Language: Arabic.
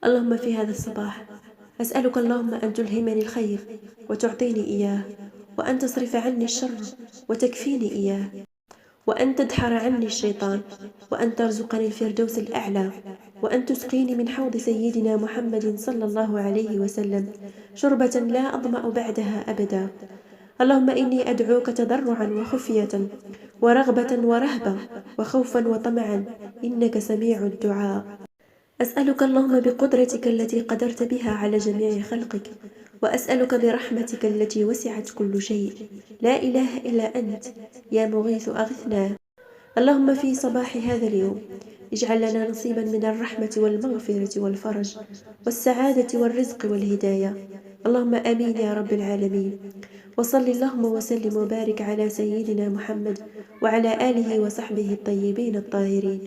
اللهم في هذا الصباح أسألك اللهم أن تلهمني الخير وتعطيني إياه، وأن تصرف عني الشر وتكفيني إياه، وأن تدحر عني الشيطان، وأن ترزقني الفردوس الأعلى، وأن تسقيني من حوض سيدنا محمد صلى الله عليه وسلم شربة لا أظمأ بعدها أبدا. اللهم إني أدعوك تضرعا وخفية ورغبة ورهبة وخوفا وطمعا، إنك سميع الدعاء. أسألك اللهم بقدرتك التي قدرت بها على جميع خلقك، وأسألك برحمتك التي وسعت كل شيء، لا إله إلا أنت يا مغيث أغثنا. اللهم في صباح هذا اليوم اجعل لنا نصيبا من الرحمة والمغفرة والفرج والسعادة والرزق والهداية، اللهم آمين يا رب العالمين. وصل اللهم وسلم وبارك على سيدنا محمد وعلى آله وصحبه الطيبين الطاهرين.